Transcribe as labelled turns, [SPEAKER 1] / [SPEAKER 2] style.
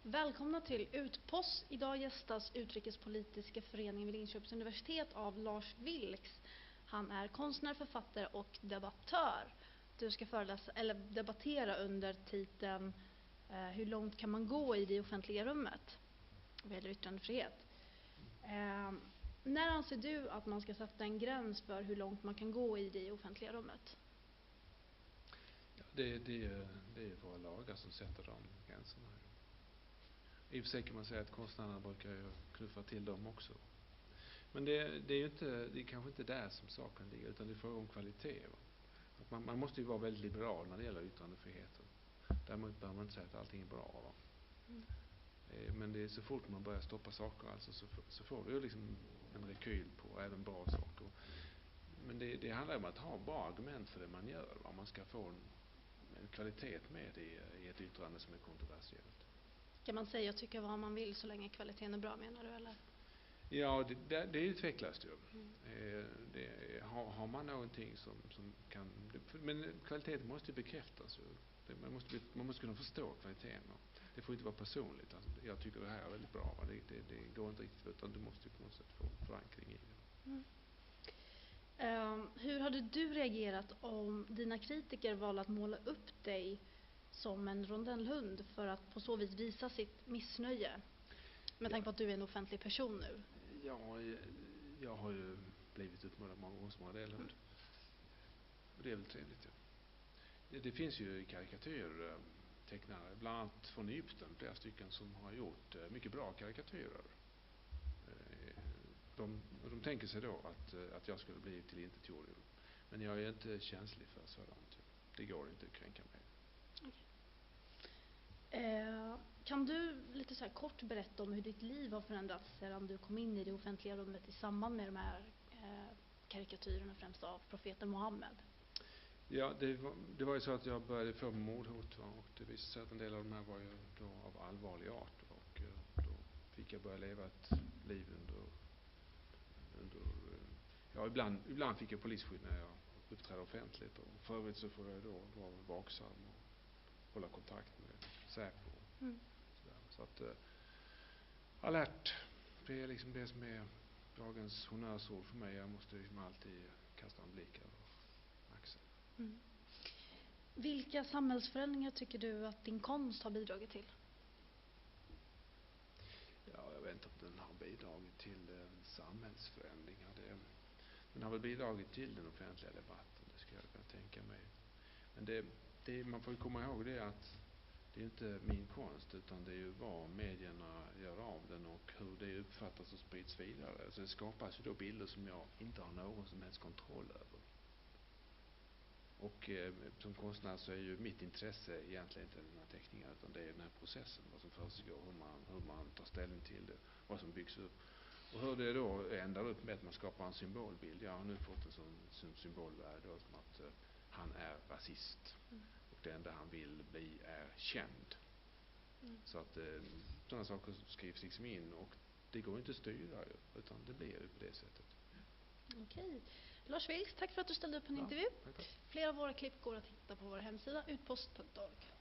[SPEAKER 1] Välkomna till Utpost. Idag gästas Utrikespolitiska föreningen vid Linköpings universitet av Lars Vilks. Han är konstnär, författare och debattör. Du ska debattera under titeln Hur långt kan man gå i det offentliga rummet? Vad gäller yttrandefrihet. När anser du att man ska sätta en gräns för hur långt man kan gå i det offentliga rummet?
[SPEAKER 2] Ja, det är våra lagar som sätter de gränserna. I och för sig kan man säga att konstnärerna brukar ju knuffa till dem också. Men det är kanske inte där som saken ligger, utan det är fråga om kvalitet. Att man måste ju vara väldigt liberal när det gäller yttrandefriheten. Däremot behöver man inte säga att allting är bra. Men det är så fort man börjar stoppa saker alltså, så får du ju liksom en rekyl på även bra saker. Men det handlar om att ha bra argument för det man gör. Man ska få en kvalitet med i ett yttrande som är kontroversiellt.
[SPEAKER 1] Kan man säga och tycka vad man vill så länge kvaliteten är bra, menar du, eller?
[SPEAKER 2] Ja, det utvecklas ju. Har man någonting som kan... Men kvaliteten måste ju bekräftas. Man måste kunna förstå kvaliteten. Det får inte vara personligt. Alltså, jag tycker det här är väldigt bra. Det går inte riktigt, utan du måste på något sätt få förankring i det.
[SPEAKER 1] Hur hade du reagerat om dina kritiker valde att måla upp dig som en rondellhund för att på så vis visa sitt missnöje? Med tanke på att du är en offentlig person nu.
[SPEAKER 2] Ja, jag har ju blivit utmålad många gånger som rondellhund. Och det är väl trevligt. Ja. Det finns ju karikatyrtecknare, bland annat från Egypten, flera stycken som har gjort mycket bra karikatyrer. De tänker sig då att jag skulle bli tillintetgjord. Men jag är inte känslig för sådant. Det går inte att kränka mig.
[SPEAKER 1] Kan du lite så här kort berätta om hur ditt liv har förändrats sedan du kom in i det offentliga rummet i samband med de här karikatyrerna, främst av profeten Mohammed?
[SPEAKER 2] Ja, det var ju så att jag började få mordhot, och det visade sig att en del av de här var ju då av allvarlig art, och då fick jag börja leva ett liv under ibland fick jag polisskydd när jag uppträdde offentligt, och för övrigt så får jag då vara vaksam och hålla kontakt med Säpo. Så att alert, det är liksom det som är dagens honnörsord för mig. Jag måste liksom alltid kasta en blick över axeln.
[SPEAKER 1] Vilka samhällsförändringar tycker du att din konst har bidragit till?
[SPEAKER 2] Ja, jag vet inte om den har bidragit till samhällsförändringar. Den har väl bidragit till den offentliga debatten, det ska jag kunna tänka mig. Men man får ju komma ihåg det att det är inte min konst, utan det är ju vad medierna gör av den och hur det uppfattas och sprids vidare. Alltså det skapas ju då bilder som jag inte har någon som helst kontroll över. Och som konstnär så är ju mitt intresse egentligen inte den här teckningen, utan det är den här processen, vad som försiggår, hur man tar ställning till det, vad som byggs upp. Och hur det då ändrar upp med att man skapar en symbolbild. Jag har nu fått en sån symbolvärde då, som att han är rasist. Och det enda han vill bli är känd. Så att sådana saker skrivs liksom in, och det går inte att styra, utan det blir ju på det sättet.
[SPEAKER 1] Okej. Lars Vilks, tack för att du ställde upp en intervju.
[SPEAKER 2] Tack.
[SPEAKER 1] Flera av våra klipp går att hitta på vår hemsida utpost.org.